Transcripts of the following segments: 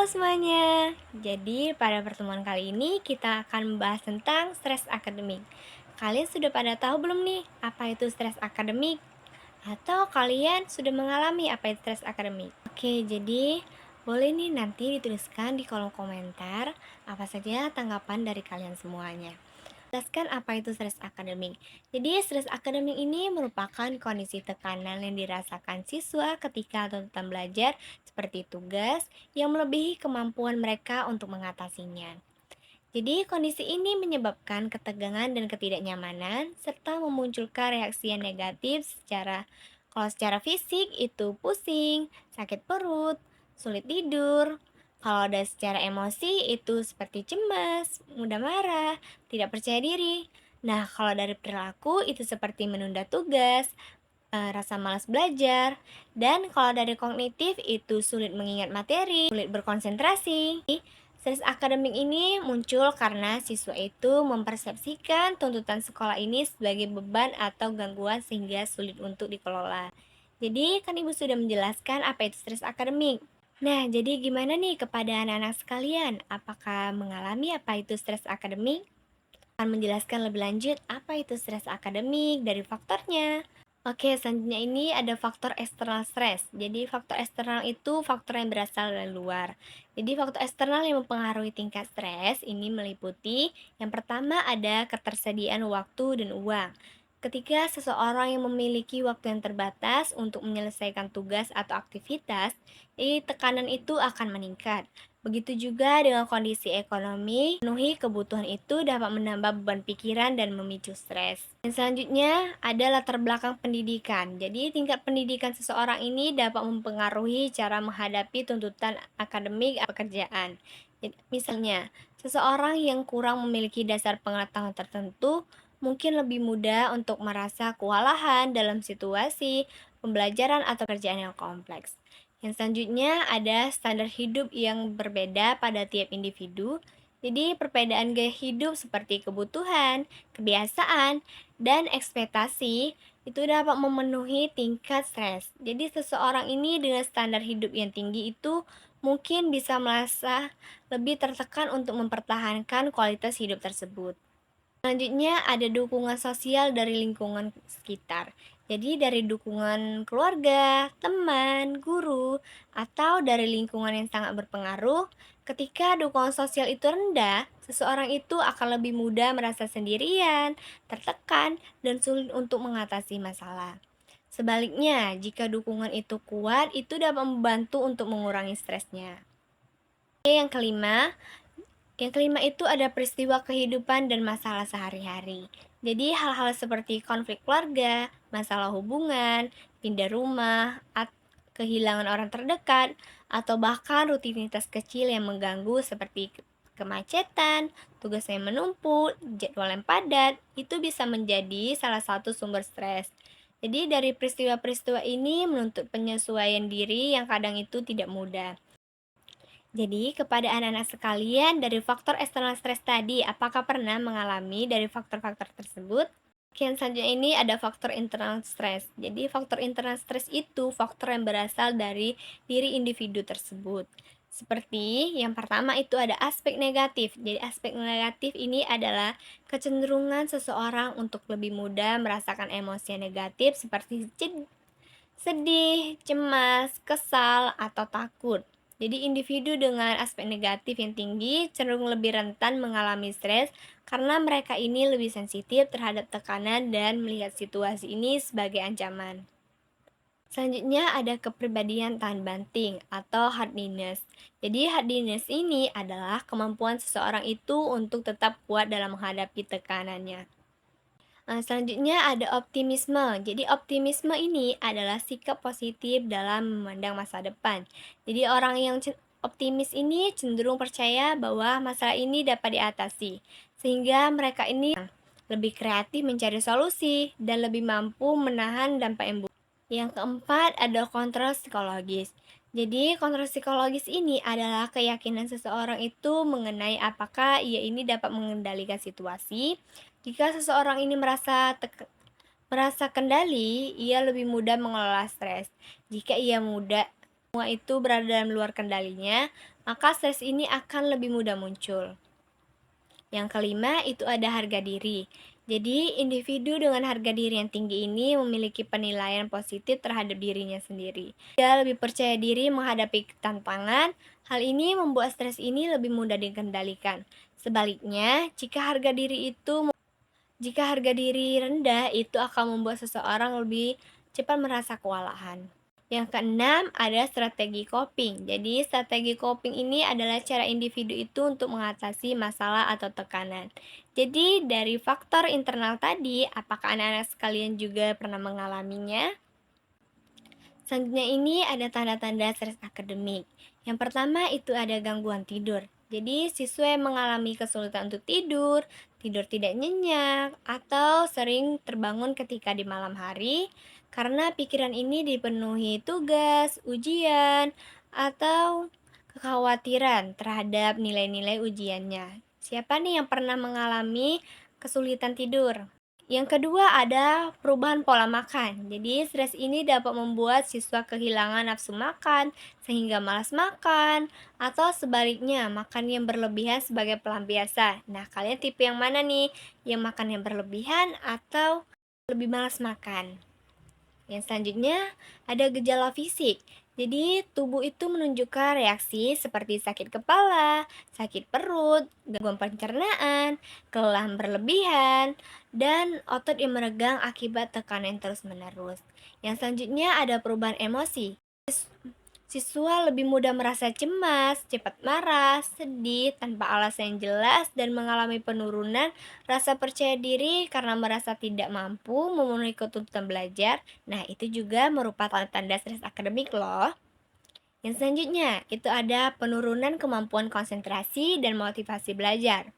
Halo semuanya, jadi pada pertemuan kali ini kita akan membahas tentang stres akademik. Kalian sudah pada tahu belum nih apa itu stres akademik? Atau kalian sudah mengalami apa itu stres akademik? Oke, jadi boleh nih nanti dituliskan di kolom komentar apa saja tanggapan dari kalian semuanya. Jelaskan apa itu stres akademik. Jadi, stres akademik ini merupakan kondisi tekanan yang dirasakan siswa ketika tuntutan belajar seperti tugas yang melebihi kemampuan mereka untuk mengatasinya. Jadi, kondisi ini menyebabkan ketegangan dan ketidaknyamanan serta memunculkan reaksi yang negatif secara fisik itu pusing, sakit perut, sulit tidur. Kalau ada secara emosi itu seperti cemas, mudah marah, tidak percaya diri. Nah, kalau dari perilaku itu seperti menunda tugas, rasa malas belajar, dan kalau dari kognitif itu sulit mengingat materi, sulit berkonsentrasi. Stres akademik ini muncul karena siswa itu mempersepsikan tuntutan sekolah ini sebagai beban atau gangguan sehingga sulit untuk dikelola. Jadi, kan Ibu sudah menjelaskan apa itu stres akademik. Nah, jadi gimana nih kepada anak-anak sekalian? Apakah mengalami apa itu stres akademik? Akan menjelaskan lebih lanjut apa itu stres akademik dari faktornya. Oke, selanjutnya ini ada faktor eksternal stres. Jadi, faktor eksternal itu faktor yang berasal dari luar. Jadi, faktor eksternal yang mempengaruhi tingkat stres ini meliputi yang pertama ada ketersediaan waktu dan uang. Ketika seseorang yang memiliki waktu yang terbatas untuk menyelesaikan tugas atau aktivitas, jadi tekanan itu akan meningkat. Begitu juga dengan kondisi ekonomi, memenuhi kebutuhan itu dapat menambah beban pikiran dan memicu stres. Dan selanjutnya ada latar belakang pendidikan. Jadi tingkat pendidikan seseorang ini dapat mempengaruhi cara menghadapi tuntutan akademik atau pekerjaan. Jadi, misalnya, seseorang yang kurang memiliki dasar pengetahuan tertentu mungkin lebih mudah untuk merasa kewalahan dalam situasi pembelajaran atau kerjaan yang kompleks. Yang selanjutnya ada standar hidup yang berbeda pada tiap individu. Jadi, perbedaan gaya hidup seperti kebutuhan, kebiasaan, dan ekspektasi itu dapat memenuhi tingkat stres. Jadi, seseorang ini dengan standar hidup yang tinggi itu mungkin bisa merasa lebih tertekan untuk mempertahankan kualitas hidup tersebut. Selanjutnya ada dukungan sosial dari lingkungan sekitar. Jadi dari dukungan keluarga, teman, guru, atau dari lingkungan yang sangat berpengaruh, ketika dukungan sosial itu rendah, seseorang itu akan lebih mudah merasa sendirian, tertekan, dan sulit untuk mengatasi masalah. Sebaliknya, jika dukungan itu kuat, itu dapat membantu untuk mengurangi stresnya. Oke, yang kelima itu ada peristiwa kehidupan dan masalah sehari-hari. Jadi hal-hal seperti konflik keluarga, masalah hubungan, pindah rumah, kehilangan orang terdekat, atau bahkan rutinitas kecil yang mengganggu seperti kemacetan, tugas yang menumpuk, jadwal yang padat, itu bisa menjadi salah satu sumber stres. Jadi dari peristiwa-peristiwa ini menuntut penyesuaian diri yang kadang itu tidak mudah. Jadi, kepada anak-anak sekalian, dari faktor eksternal stres tadi, apakah pernah mengalami dari faktor-faktor tersebut? Yang selanjutnya ini ada faktor internal stres. Jadi, faktor internal stres itu faktor yang berasal dari diri individu tersebut. Seperti yang pertama itu ada aspek negatif. Jadi, aspek negatif ini adalah kecenderungan seseorang untuk lebih mudah merasakan emosi yang negatif seperti sedih, cemas, kesal, atau takut. Jadi individu dengan aspek negatif yang tinggi cenderung lebih rentan mengalami stres karena mereka ini lebih sensitif terhadap tekanan dan melihat situasi ini sebagai ancaman. Selanjutnya ada kepribadian tahan banting atau hardiness. Jadi hardiness ini adalah kemampuan seseorang itu untuk tetap kuat dalam menghadapi tekanannya. Selanjutnya ada optimisme. Jadi optimisme ini adalah sikap positif dalam memandang masa depan. Jadi orang yang optimis ini cenderung percaya bahwa masalah ini dapat diatasi, sehingga mereka ini lebih kreatif mencari solusi dan lebih mampu menahan dampak yang buruk. Yang keempat ada kontrol psikologis. Jadi, kontrol psikologis ini adalah keyakinan seseorang itu mengenai apakah ia ini dapat mengendalikan situasi. Jika seseorang ini merasa kendali, ia lebih mudah mengelola stres. Jika ia mudah semua itu berada dalam luar kendalinya, maka stres ini akan lebih mudah muncul. Yang kelima itu ada harga diri. Jadi, individu dengan harga diri yang tinggi ini memiliki penilaian positif terhadap dirinya sendiri. Dia lebih percaya diri menghadapi tantangan. Hal ini membuat stres ini lebih mudah dikendalikan. Sebaliknya, jika harga diri rendah, itu akan membuat seseorang lebih cepat merasa kewalahan. Yang keenam, ada strategi coping. Jadi, strategi coping ini adalah cara individu itu untuk mengatasi masalah atau tekanan. Jadi, dari faktor internal tadi, apakah anak-anak sekalian juga pernah mengalaminya? Selanjutnya ini ada tanda-tanda stres akademik. Yang pertama itu ada gangguan tidur. Jadi, siswa yang mengalami kesulitan untuk tidur, tidur tidak nyenyak, atau sering terbangun ketika di malam hari, karena pikiran ini dipenuhi tugas, ujian, atau kekhawatiran terhadap nilai-nilai ujiannya. Siapa nih yang pernah mengalami kesulitan tidur? Yang kedua ada perubahan pola makan. Jadi stres ini dapat membuat siswa kehilangan nafsu makan sehingga malas makan atau sebaliknya makan yang berlebihan sebagai pelampiasan. Nah, kalian tipe yang mana nih? Yang makan yang berlebihan atau lebih malas makan? Yang selanjutnya ada gejala fisik. Jadi, tubuh itu menunjukkan reaksi seperti sakit kepala, sakit perut, gangguan pencernaan, kelelahan berlebihan, dan otot yang meregang akibat tekanan terus-menerus. Yang selanjutnya ada perubahan emosi. Siswa lebih mudah merasa cemas, cepat marah, sedih tanpa alasan yang jelas, dan mengalami penurunan rasa percaya diri karena merasa tidak mampu memenuhi tuntutan belajar. Nah, itu juga merupakan tanda stres akademik loh. Yang selanjutnya, itu ada penurunan kemampuan konsentrasi dan motivasi belajar.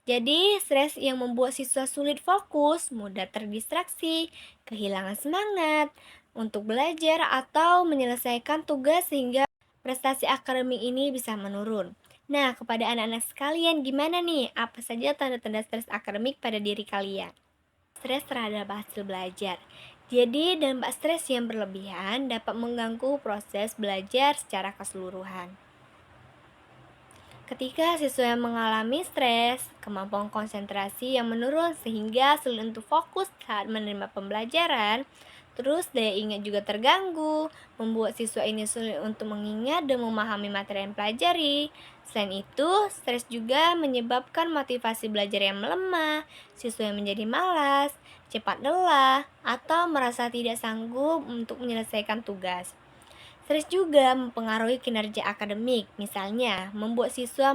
Jadi, stres yang membuat siswa sulit fokus, mudah terdistraksi, kehilangan semangat untuk belajar atau menyelesaikan tugas sehingga prestasi akademik ini bisa menurun. Nah, kepada anak-anak sekalian, gimana nih? Apa saja tanda-tanda stres akademik pada diri kalian? Stres terhadap hasil belajar. Jadi, dampak stres yang berlebihan dapat mengganggu proses belajar secara keseluruhan. Ketika siswa yang mengalami stres, kemampuan konsentrasi yang menurun sehingga sulit untuk fokus saat menerima pembelajaran, terus daya ingat juga terganggu, membuat siswa ini sulit untuk mengingat dan memahami materi yang pelajari. Selain itu, stres juga menyebabkan motivasi belajar yang melemah, siswa yang menjadi malas, cepat lelah, atau merasa tidak sanggup untuk menyelesaikan tugas. Stres juga mempengaruhi kinerja akademik, misalnya membuat siswa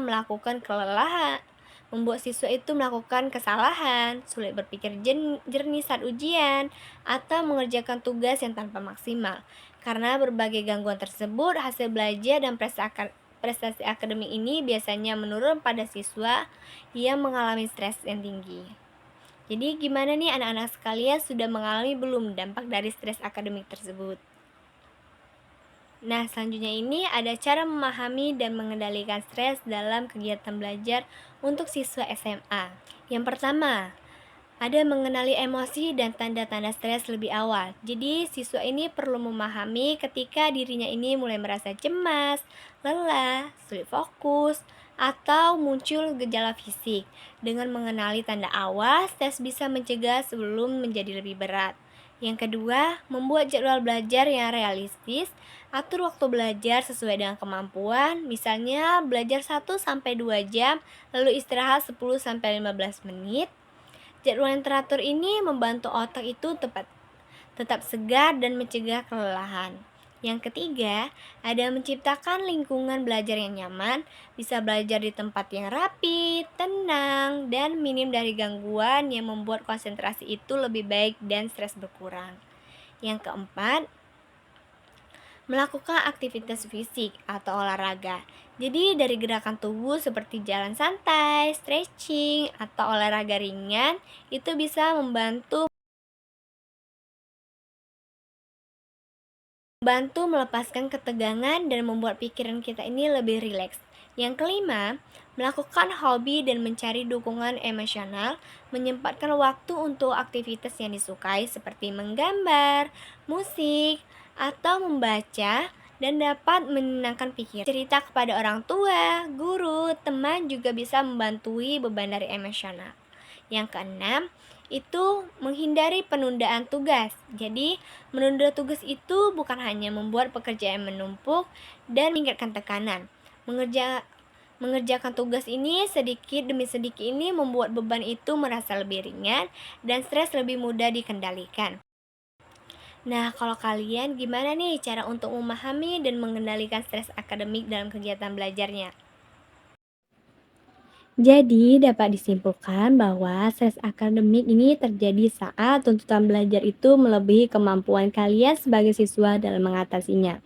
itu melakukan kesalahan, sulit berpikir jernih saat ujian, atau mengerjakan tugas yang tanpa maksimal. Karena berbagai gangguan tersebut, hasil belajar dan prestasi akademik ini biasanya menurun pada siswa yang mengalami stres yang tinggi. Jadi gimana nih anak-anak sekalian, sudah mengalami belum dampak dari stres akademik tersebut? Nah, selanjutnya ini ada cara memahami dan mengendalikan stres dalam kegiatan belajar untuk siswa SMA. Yang pertama, ada mengenali emosi dan tanda-tanda stres lebih awal. Jadi, siswa ini perlu memahami ketika dirinya ini mulai merasa cemas, lelah, sulit fokus, atau muncul gejala fisik. Dengan mengenali tanda awal, stres bisa mencegah sebelum menjadi lebih berat. Yang kedua, membuat jadwal belajar yang realistis. Atur waktu belajar sesuai dengan kemampuan, misalnya belajar 1-2 jam, lalu istirahat 10-15 menit. Jadwal yang teratur ini membantu otak itu tetap segar dan mencegah kelelahan. Yang ketiga, ada menciptakan lingkungan belajar yang nyaman, bisa belajar di tempat yang rapi, tenang, dan minim dari gangguan yang membuat konsentrasi itu lebih baik dan stres berkurang. Yang keempat, melakukan aktivitas fisik atau olahraga. Jadi dari gerakan tubuh seperti jalan santai, stretching, atau olahraga ringan itu bisa membantu melepaskan ketegangan dan membuat pikiran kita ini lebih rileks. Yang kelima, melakukan hobi dan mencari dukungan emosional, menyempatkan waktu untuk aktivitas yang disukai seperti menggambar, musik, atau membaca dan dapat menenangkan pikiran. Cerita kepada orang tua, guru, teman juga bisa membantui beban dari emosional. Yang keenam, itu menghindari penundaan tugas. Jadi, menunda tugas itu bukan hanya membuat pekerjaan menumpuk dan meningkatkan tekanan. Mengerjakan tugas ini sedikit demi sedikit ini membuat beban itu merasa lebih ringan dan stres lebih mudah dikendalikan. Nah, kalau kalian gimana nih cara untuk memahami dan mengendalikan stres akademik dalam kegiatan belajarnya? Jadi, dapat disimpulkan bahwa stres akademik ini terjadi saat tuntutan belajar itu melebihi kemampuan kalian sebagai siswa dalam mengatasinya,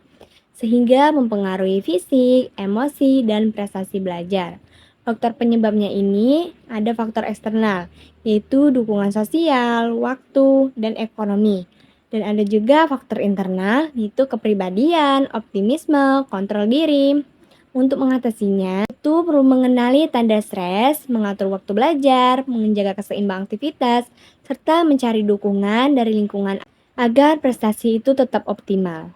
sehingga mempengaruhi fisik, emosi, dan prestasi belajar. Faktor penyebabnya ini ada faktor eksternal, yaitu dukungan sosial, waktu, dan ekonomi. Dan ada juga faktor internal, yaitu kepribadian, optimisme, kontrol diri. Untuk mengatasinya, itu perlu mengenali tanda stres, mengatur waktu belajar, menjaga keseimbangan aktivitas, serta mencari dukungan dari lingkungan agar prestasi itu tetap optimal.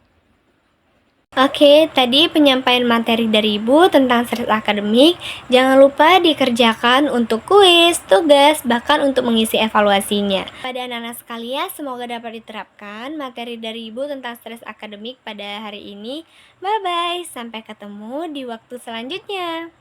Oke, tadi penyampaian materi dari Ibu tentang stres akademik. Jangan lupa dikerjakan untuk kuis, tugas, bahkan untuk mengisi evaluasinya. Pada anak-anak sekalian, semoga dapat diterapkan materi dari Ibu tentang stres akademik pada hari ini. Bye-bye, sampai ketemu di waktu selanjutnya.